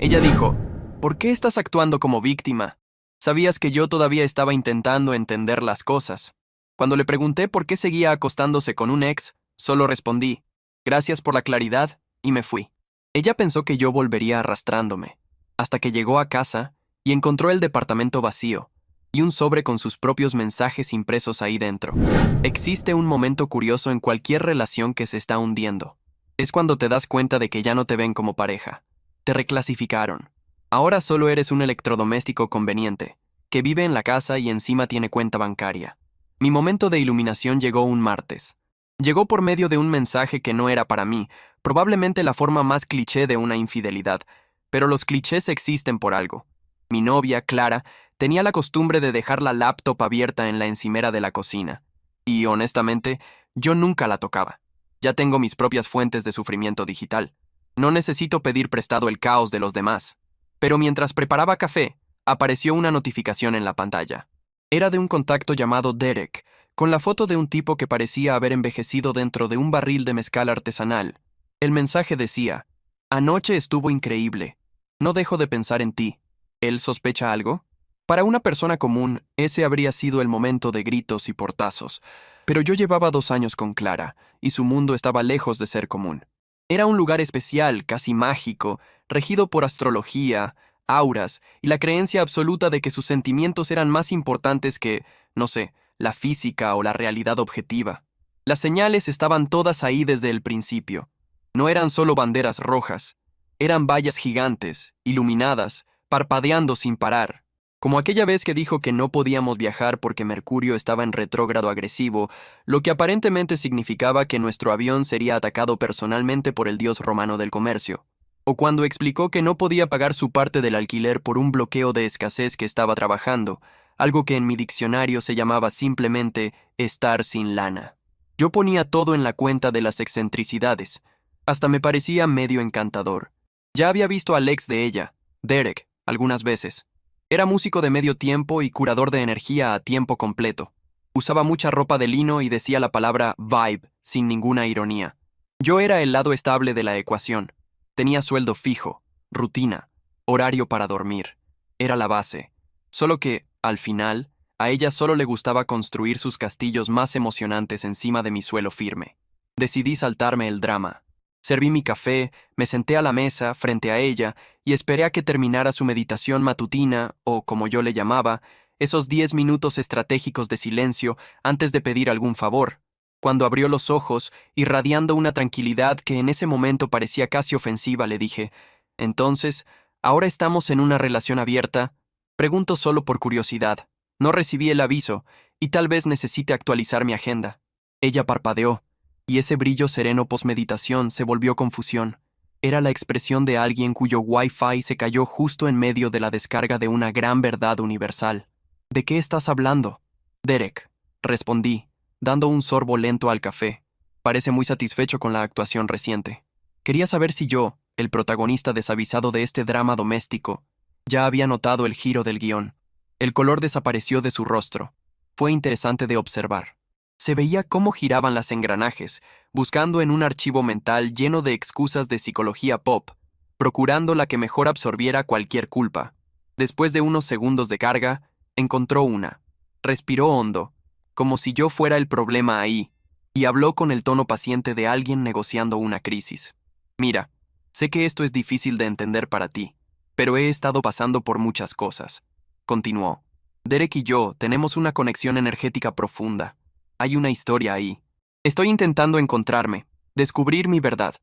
Ella dijo, ¿por qué estás actuando como víctima? Sabías que yo todavía estaba intentando entender las cosas. Cuando le pregunté por qué seguía acostándose con un ex, solo respondí, gracias por la claridad, y me fui. Ella pensó que yo volvería arrastrándome, hasta que llegó a casa y encontró el departamento vacío, y un sobre con sus propios mensajes impresos ahí dentro. Existe un momento curioso en cualquier relación que se está hundiendo. Es cuando te das cuenta de que ya no te ven como pareja. Te reclasificaron. Ahora solo eres un electrodoméstico conveniente, que vive en la casa y encima tiene cuenta bancaria. Mi momento de iluminación llegó un martes. Llegó por medio de un mensaje que no era para mí, probablemente la forma más cliché de una infidelidad, pero los clichés existen por algo. Mi novia, Clara, tenía la costumbre de dejar la laptop abierta en la encimera de la cocina. Y, honestamente, yo nunca la tocaba. Ya tengo mis propias fuentes de sufrimiento digital. No necesito pedir prestado el caos de los demás. Pero mientras preparaba café, apareció una notificación en la pantalla. Era de un contacto llamado Derek, con la foto de un tipo que parecía haber envejecido dentro de un barril de mezcal artesanal. El mensaje decía, anoche estuvo increíble. No dejo de pensar en ti. ¿Él sospecha algo? Para una persona común, ese habría sido el momento de gritos y portazos, pero yo llevaba 2 años con Clara, y su mundo estaba lejos de ser común. Era un lugar especial, casi mágico, regido por astrología, auras y la creencia absoluta de que sus sentimientos eran más importantes que, no sé, la física o la realidad objetiva. Las señales estaban todas ahí desde el principio. No eran solo banderas rojas, eran vallas gigantes, iluminadas, parpadeando sin parar. Como aquella vez que dijo que no podíamos viajar porque Mercurio estaba en retrógrado agresivo, lo que aparentemente significaba que nuestro avión sería atacado personalmente por el dios romano del comercio. O cuando explicó que no podía pagar su parte del alquiler por un bloqueo de escasez que estaba trabajando, algo que en mi diccionario se llamaba simplemente estar sin lana. Yo ponía todo en la cuenta de las excentricidades. Hasta me parecía medio encantador. Ya había visto al ex de ella, Derek, algunas veces. Era músico de medio tiempo y curador de energía a tiempo completo. Usaba mucha ropa de lino y decía la palabra vibe sin ninguna ironía. Yo era el lado estable de la ecuación. Tenía sueldo fijo, rutina, horario para dormir. Era la base. Solo que, al final, a ella solo le gustaba construir sus castillos más emocionantes encima de mi suelo firme. Decidí saltarme el drama. Serví mi café, me senté a la mesa, frente a ella, y esperé a que terminara su meditación matutina, o como yo le llamaba, esos 10 minutos estratégicos de silencio antes de pedir algún favor. Cuando abrió los ojos, irradiando una tranquilidad que en ese momento parecía casi ofensiva, le dije, entonces, ¿ahora estamos en una relación abierta? Pregunto solo por curiosidad. No recibí el aviso, y tal vez necesite actualizar mi agenda. Ella parpadeó, y ese brillo sereno posmeditación se volvió confusión. Era la expresión de alguien cuyo Wi-Fi se cayó justo en medio de la descarga de una gran verdad universal. ¿De qué estás hablando? Derek, respondí, dando un sorbo lento al café. Parece muy satisfecho con la actuación reciente. Quería saber si yo, el protagonista desavisado de este drama doméstico, ya había notado el giro del guión. El color desapareció de su rostro. Fue interesante de observar. Se veía cómo giraban las engranajes, buscando en un archivo mental lleno de excusas de psicología pop, procurando la que mejor absorbiera cualquier culpa. Después de unos segundos de carga, encontró una. Respiró hondo, como si yo fuera el problema ahí, y habló con el tono paciente de alguien negociando una crisis. Mira, sé que esto es difícil de entender para ti, pero he estado pasando por muchas cosas. Continuó. Derek y yo tenemos una conexión energética profunda. Hay una historia ahí. Estoy intentando encontrarme, descubrir mi verdad.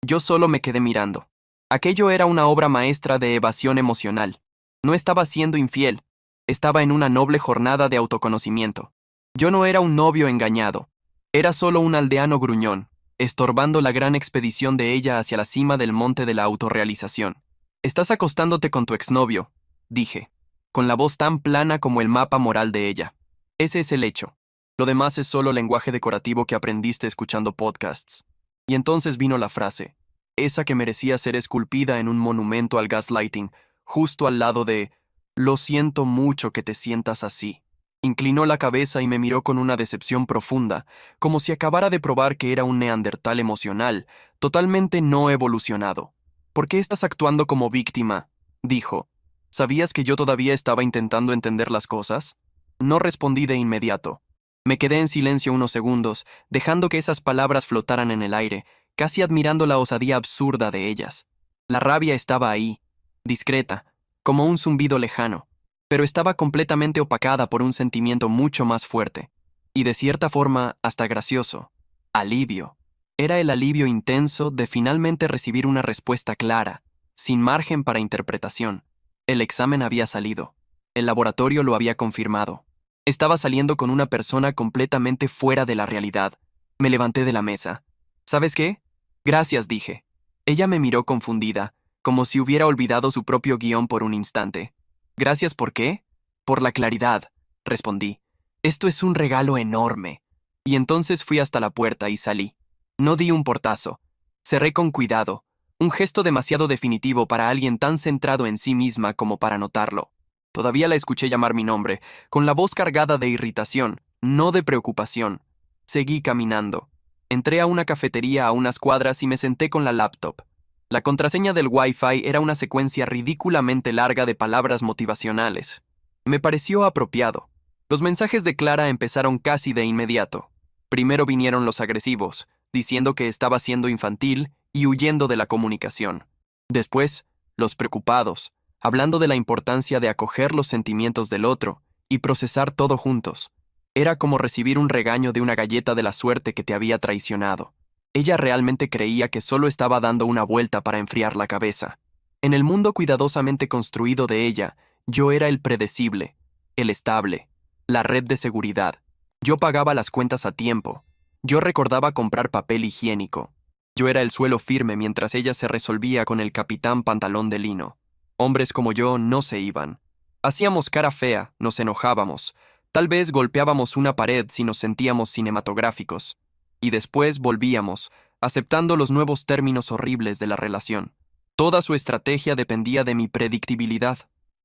Yo solo me quedé mirando. Aquello era una obra maestra de evasión emocional. No estaba siendo infiel. Estaba en una noble jornada de autoconocimiento. Yo no era un novio engañado. Era solo un aldeano gruñón, estorbando la gran expedición de ella hacia la cima del monte de la autorrealización. Estás acostándote con tu exnovio, dije, con la voz tan plana como el mapa moral de ella. Ese es el hecho. Lo demás es solo lenguaje decorativo que aprendiste escuchando podcasts. Y entonces vino la frase, esa que merecía ser esculpida en un monumento al gaslighting, justo al lado de «Lo siento mucho que te sientas así». Inclinó la cabeza y me miró con una decepción profunda, como si acabara de probar que era un neandertal emocional, totalmente no evolucionado. ¿Por qué estás actuando como víctima? dijo. ¿Sabías que yo todavía estaba intentando entender las cosas? No respondí de inmediato. Me quedé en silencio unos segundos, dejando que esas palabras flotaran en el aire, casi admirando la osadía absurda de ellas. La rabia estaba ahí, discreta, como un zumbido lejano, pero estaba completamente opacada por un sentimiento mucho más fuerte, y de cierta forma hasta gracioso. Alivio. Era el alivio intenso de finalmente recibir una respuesta clara, sin margen para interpretación. El examen había salido. El laboratorio lo había confirmado. Estaba saliendo con una persona completamente fuera de la realidad. Me levanté de la mesa. ¿Sabes qué? Gracias, dije. Ella me miró confundida, como si hubiera olvidado su propio guión por un instante. ¿Gracias por qué? Por la claridad, respondí. Esto es un regalo enorme. Y entonces fui hasta la puerta y salí. No di un portazo. Cerré con cuidado, un gesto demasiado definitivo para alguien tan centrado en sí misma como para notarlo. Todavía la escuché llamar mi nombre, con la voz cargada de irritación, no de preocupación. Seguí caminando. Entré a una cafetería a unas cuadras y me senté con la laptop. La contraseña del Wi-Fi era una secuencia ridículamente larga de palabras motivacionales. Me pareció apropiado. Los mensajes de Clara empezaron casi de inmediato. Primero vinieron los agresivos, diciendo que estaba siendo infantil y huyendo de la comunicación. Después, los preocupados, hablando de la importancia de acoger los sentimientos del otro y procesar todo juntos. Era como recibir un regaño de una galleta de la suerte que te había traicionado. Ella realmente creía que solo estaba dando una vuelta para enfriar la cabeza. En el mundo cuidadosamente construido de ella, yo era el predecible, el estable, la red de seguridad. Yo pagaba las cuentas a tiempo. Yo recordaba comprar papel higiénico. Yo era el suelo firme mientras ella se resolvía con el capitán pantalón de lino. Hombres como yo no se iban. Hacíamos cara fea, nos enojábamos. Tal vez golpeábamos una pared si nos sentíamos cinematográficos. Y después volvíamos, aceptando los nuevos términos horribles de la relación. Toda su estrategia dependía de mi predictibilidad.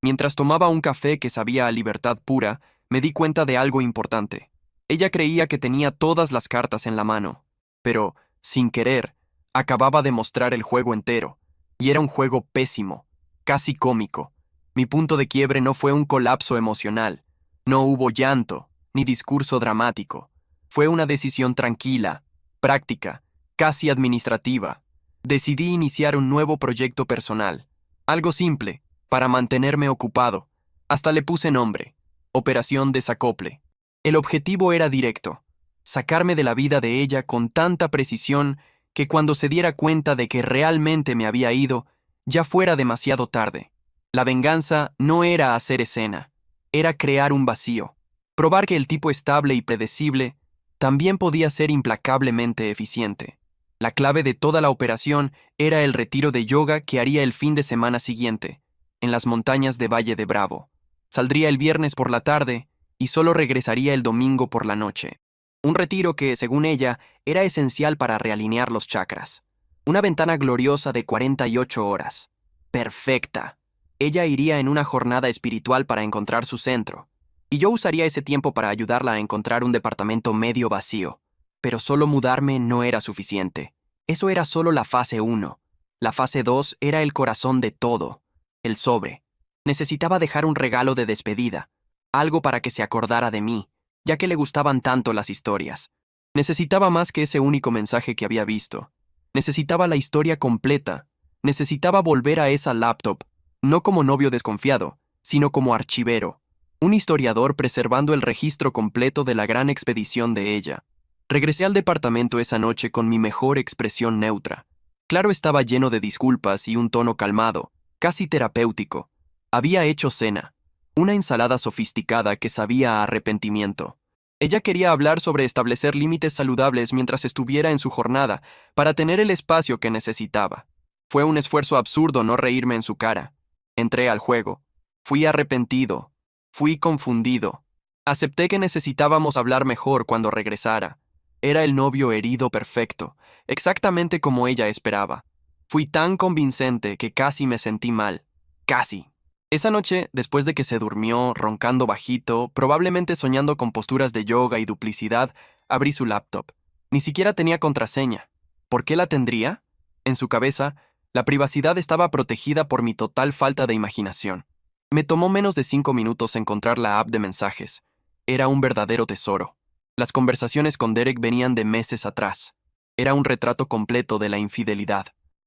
Mientras tomaba un café que sabía a libertad pura, me di cuenta de algo importante. Ella creía que tenía todas las cartas en la mano, pero, sin querer, acababa de mostrar el juego entero, y era un juego pésimo, casi cómico. Mi punto de quiebre no fue un colapso emocional, no hubo llanto, ni discurso dramático. Fue una decisión tranquila, práctica, casi administrativa. Decidí iniciar un nuevo proyecto personal, algo simple, para mantenerme ocupado. Hasta le puse nombre, Operación Desacople. El objetivo era directo, sacarme de la vida de ella con tanta precisión que cuando se diera cuenta de que realmente me había ido, ya fuera demasiado tarde. La venganza no era hacer escena, era crear un vacío, probar que el tipo estable y predecible también podía ser implacablemente eficiente. La clave de toda la operación era el retiro de yoga que haría el fin de semana siguiente, en las montañas de Valle de Bravo. Saldría el viernes por la tarde y solo regresaría el domingo por la noche. Un retiro que, según ella, era esencial para realinear los chakras. Una ventana gloriosa de 48 horas. Perfecta. Ella iría en una jornada espiritual para encontrar su centro, y yo usaría ese tiempo para ayudarla a encontrar un departamento medio vacío. Pero solo mudarme no era suficiente. Eso era solo la fase 1. La fase 2 era el corazón de todo, el sobre. Necesitaba dejar un regalo de despedida, algo para que se acordara de mí, ya que le gustaban tanto las historias. Necesitaba más que ese único mensaje que había visto. Necesitaba la historia completa. Necesitaba volver a esa laptop, no como novio desconfiado, sino como archivero, un historiador preservando el registro completo de la gran expedición de ella. Regresé al departamento esa noche con mi mejor expresión neutra. Claro, estaba lleno de disculpas y un tono calmado, casi terapéutico. Había hecho cena, una ensalada sofisticada que sabía a arrepentimiento. Ella quería hablar sobre establecer límites saludables mientras estuviera en su jornada, para tener el espacio que necesitaba. Fue un esfuerzo absurdo no reírme en su cara. Entré al juego. Fui arrepentido. Fui confundido. Acepté que necesitábamos hablar mejor cuando regresara. Era el novio herido perfecto, exactamente como ella esperaba. Fui tan convincente que casi me sentí mal. Casi. Esa noche, después de que se durmió, roncando bajito, probablemente soñando con posturas de yoga y duplicidad, abrí su laptop. Ni siquiera tenía contraseña. ¿Por qué la tendría? En su cabeza, La privacidad estaba protegida por mi total falta de imaginación. Me tomó menos de 5 minutos encontrar la app de mensajes. Era un verdadero tesoro. Las conversaciones con Derek venían de meses atrás. Era un retrato completo de la infidelidad.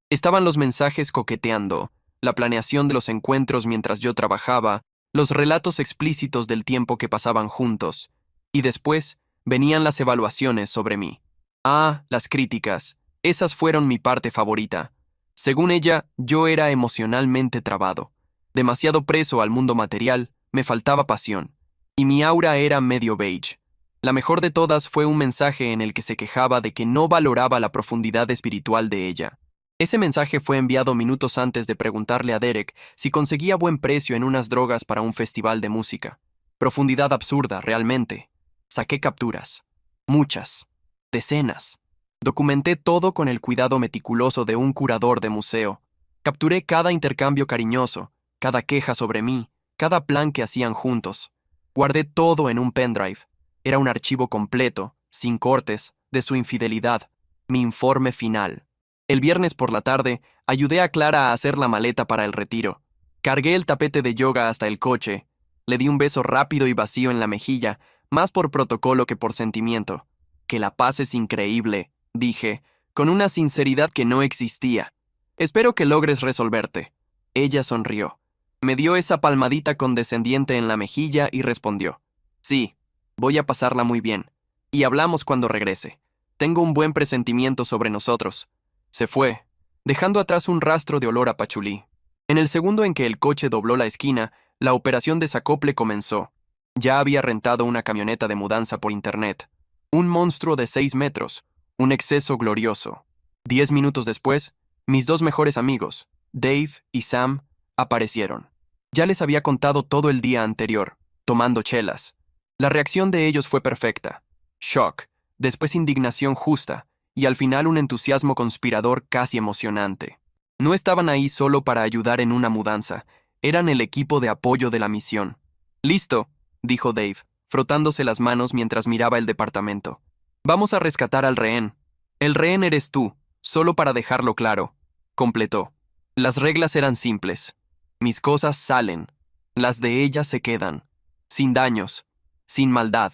Estaban los mensajes coqueteando, la planeación de los encuentros mientras yo trabajaba, los relatos explícitos del tiempo que pasaban juntos, y después venían las evaluaciones sobre mí. Ah, las críticas. Esas fueron mi parte favorita. Según ella, yo era emocionalmente trabado. Demasiado preso al mundo material, me faltaba pasión. Y mi aura era medio beige. La mejor de todas fue un mensaje en el que se quejaba de que no valoraba la profundidad espiritual de ella. Ese mensaje fue enviado minutos antes de preguntarle a Derek si conseguía buen precio en unas drogas para un festival de música. Profundidad absurda, realmente. Saqué capturas. Muchas. Decenas. Documenté todo con el cuidado meticuloso de un curador de museo. Capturé cada intercambio cariñoso, cada queja sobre mí, cada plan que hacían juntos. Guardé todo en un pendrive. Era un archivo completo, sin cortes, de su infidelidad. Mi informe final. El viernes por la tarde, ayudé a Clara a hacer la maleta para el retiro. Cargué el tapete de yoga hasta el coche. Le di un beso rápido y vacío en la mejilla, más por protocolo que por sentimiento. Que la paz es increíble, dije, con una sinceridad que no existía. Espero que logres resolverte. Ella sonrió. Me dio esa palmadita condescendiente en la mejilla y respondió. Sí, voy a pasarla muy bien. Y hablamos cuando regrese. Tengo un buen presentimiento sobre nosotros. Se fue, dejando atrás un rastro de olor a pachulí. En el segundo en que el coche dobló la esquina, la operación desacople comenzó. Ya había rentado una camioneta de mudanza por internet. Un monstruo de 6 metros, un exceso glorioso. 10 minutos después, mis dos mejores amigos, Dave y Sam, aparecieron. Ya les había contado todo el día anterior, tomando chelas. La reacción de ellos fue perfecta. Shock, después indignación justa, y al final un entusiasmo conspirador casi emocionante. No estaban ahí solo para ayudar en una mudanza, eran el equipo de apoyo de la misión. «Listo», dijo Dave, frotándose las manos mientras miraba el departamento. «Vamos a rescatar al rehén. El rehén eres tú, solo para dejarlo claro», completó. Las reglas eran simples. Mis cosas salen, las de ella se quedan, sin daños, sin maldad.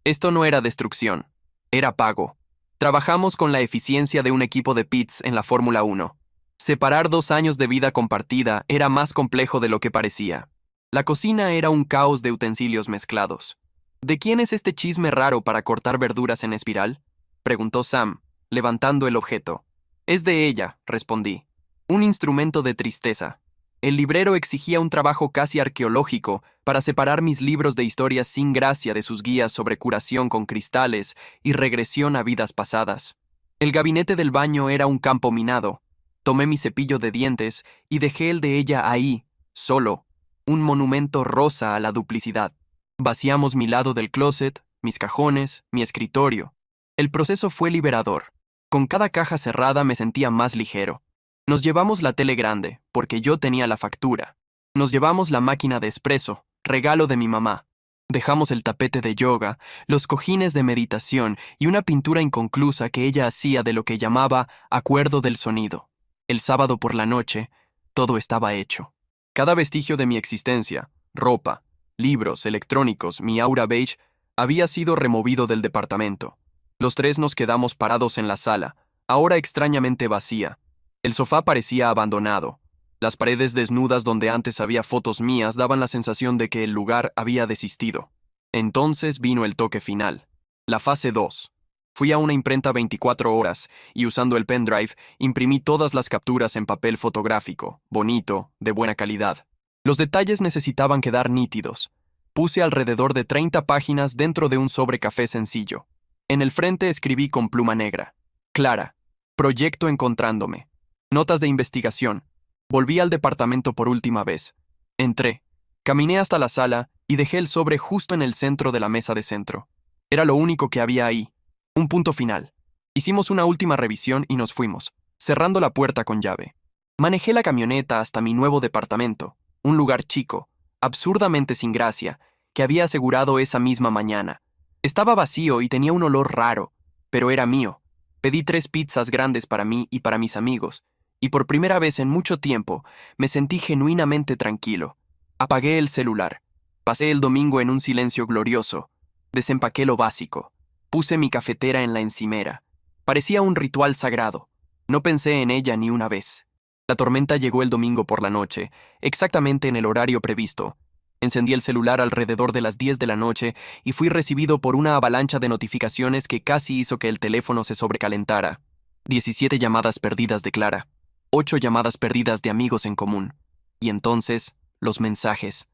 Esto no era destrucción, era pago. Trabajamos con la eficiencia de un equipo de pits en la Fórmula 1. Separar 2 años de vida compartida era más complejo de lo que parecía. La cocina era un caos de utensilios mezclados. ¿De quién es este chisme raro para cortar verduras en espiral?, preguntó Sam, levantando el objeto. Es de ella, respondí. Un instrumento de tristeza. El librero exigía un trabajo casi arqueológico para separar mis libros de historias sin gracia de sus guías sobre curación con cristales y regresión a vidas pasadas. El gabinete del baño era un campo minado. Tomé mi cepillo de dientes y dejé el de ella ahí, solo, un monumento rosa a la duplicidad. Vaciamos mi lado del closet, mis cajones, mi escritorio. El proceso fue liberador. Con cada caja cerrada me sentía más ligero. Nos llevamos la tele grande, porque yo tenía la factura. Nos llevamos la máquina de espresso, regalo de mi mamá. Dejamos el tapete de yoga, los cojines de meditación y una pintura inconclusa que ella hacía de lo que llamaba acuerdo del sonido. El sábado por la noche, todo estaba hecho. Cada vestigio de mi existencia, ropa, libros, electrónicos, mi aura beige, había sido removido del departamento. Los tres nos quedamos parados en la sala, ahora extrañamente vacía. El sofá parecía abandonado. Las paredes desnudas donde antes había fotos mías daban la sensación de que el lugar había desistido. Entonces vino el toque final. La fase 2. Fui a una imprenta 24 horas y usando el pendrive imprimí todas las capturas en papel fotográfico, bonito, de buena calidad. Los detalles necesitaban quedar nítidos. Puse alrededor de 30 páginas dentro de un sobre café sencillo. En el frente escribí con pluma negra. Clara. Proyecto encontrándome. Notas de investigación. Volví al departamento por última vez. Entré. Caminé hasta la sala y dejé el sobre justo en el centro de la mesa de centro. Era lo único que había ahí. Un punto final. Hicimos una última revisión y nos fuimos, cerrando la puerta con llave. Manejé la camioneta hasta mi nuevo departamento, un lugar chico, absurdamente sin gracia, que había asegurado esa misma mañana. Estaba vacío y tenía un olor raro, pero era mío. Pedí 3 pizzas grandes para mí y para mis amigos, y por primera vez en mucho tiempo me sentí genuinamente tranquilo. Apagué el celular. Pasé el domingo en un silencio glorioso. Desempaqué lo básico. Puse mi cafetera en la encimera. Parecía un ritual sagrado. No pensé en ella ni una vez. La tormenta llegó el domingo por la noche, exactamente en el horario previsto. Encendí el celular alrededor de las 10 de la noche y fui recibido por una avalancha de notificaciones que casi hizo que el teléfono se sobrecalentara. 17 llamadas perdidas de Clara. 8 llamadas perdidas de amigos en común. Y entonces, los mensajes.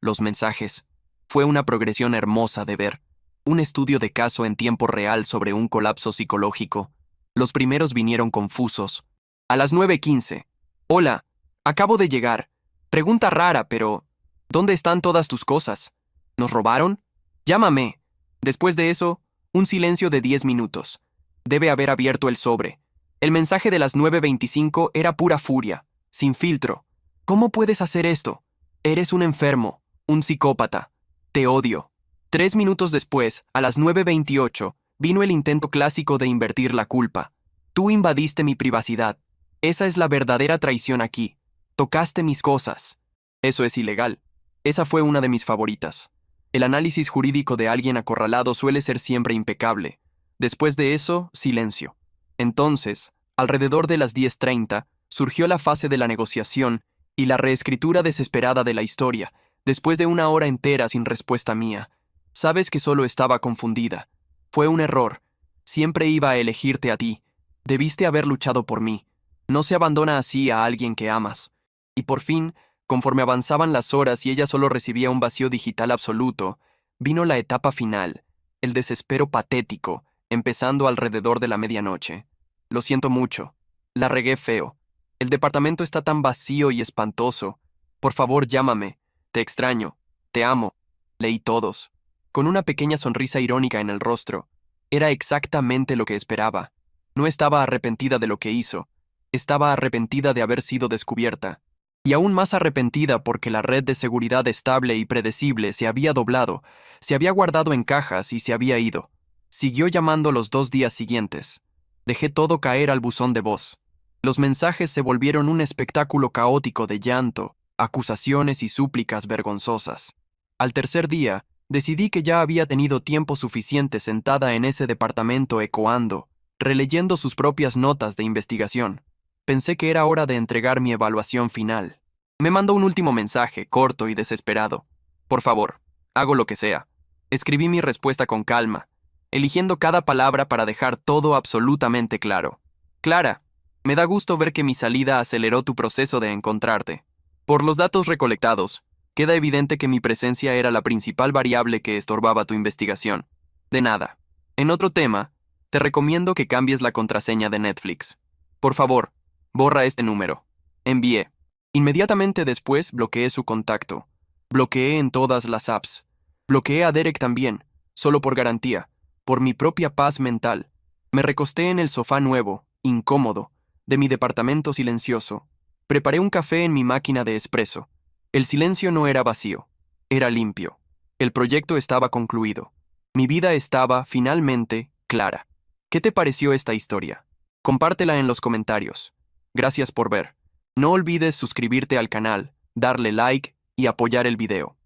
Los mensajes. Fue una progresión hermosa de ver. Un estudio de caso en tiempo real sobre un colapso psicológico. Los primeros vinieron confusos. A las 9:15. Hola, acabo de llegar. Pregunta rara, pero ¿dónde están todas tus cosas? ¿Nos robaron? Llámame. Después de eso, un silencio de 10 minutos. Debe haber abierto el sobre. El mensaje de las 9:25 era pura furia, sin filtro. ¿Cómo puedes hacer esto? Eres un enfermo, un psicópata. Te odio. 3 minutos después, a las 9:28, vino el intento clásico de invertir la culpa. Tú invadiste mi privacidad. Esa es la verdadera traición aquí. Tocaste mis cosas. Eso es ilegal. Esa fue una de mis favoritas. El análisis jurídico de alguien acorralado suele ser siempre impecable. Después de eso, silencio. Entonces, alrededor de las 10:30, surgió la fase de la negociación y la reescritura desesperada de la historia, después de una hora entera sin respuesta mía. Sabes que solo estaba confundida. Fue un error. Siempre iba a elegirte a ti. Debiste haber luchado por mí. No se abandona así a alguien que amas. Y por fin, conforme avanzaban las horas y ella solo recibía un vacío digital absoluto, vino la etapa final, el desespero patético, empezando alrededor de la medianoche. Lo siento mucho. La regué feo. El departamento está tan vacío y espantoso. Por favor, llámame. Te extraño. Te amo. Leí todos. Con una pequeña sonrisa irónica en el rostro. Era exactamente lo que esperaba. No estaba arrepentida de lo que hizo. Estaba arrepentida de haber sido descubierta. Y aún más arrepentida porque la red de seguridad estable y predecible se había doblado, se había guardado en cajas y se había ido. Siguió llamando los 2 días siguientes. Dejé todo caer al buzón de voz. Los mensajes se volvieron un espectáculo caótico de llanto, acusaciones y súplicas vergonzosas. Al tercer día, decidí que ya había tenido tiempo suficiente sentada en ese departamento ecoando, releyendo sus propias notas de investigación. Pensé que era hora de entregar mi evaluación final. Me mandó un último mensaje, corto y desesperado. Por favor, hago lo que sea. Escribí mi respuesta con calma, eligiendo cada palabra para dejar todo absolutamente claro. Clara, me da gusto ver que mi salida aceleró tu proceso de encontrarte. Por los datos recolectados, queda evidente que mi presencia era la principal variable que estorbaba tu investigación. De nada. En otro tema, te recomiendo que cambies la contraseña de Netflix. Por favor, borra este número. Envié. Inmediatamente después bloqueé su contacto. Bloqueé en todas las apps. Bloqueé a Derek también, solo por garantía, por mi propia paz mental. Me recosté en el sofá nuevo, incómodo, de mi departamento silencioso. Preparé un café en mi máquina de espresso. El silencio no era vacío, era limpio. El proyecto estaba concluido. Mi vida estaba, finalmente, clara. ¿Qué te pareció esta historia? Compártela en los comentarios. Gracias por ver. No olvides suscribirte al canal, darle like y apoyar el video.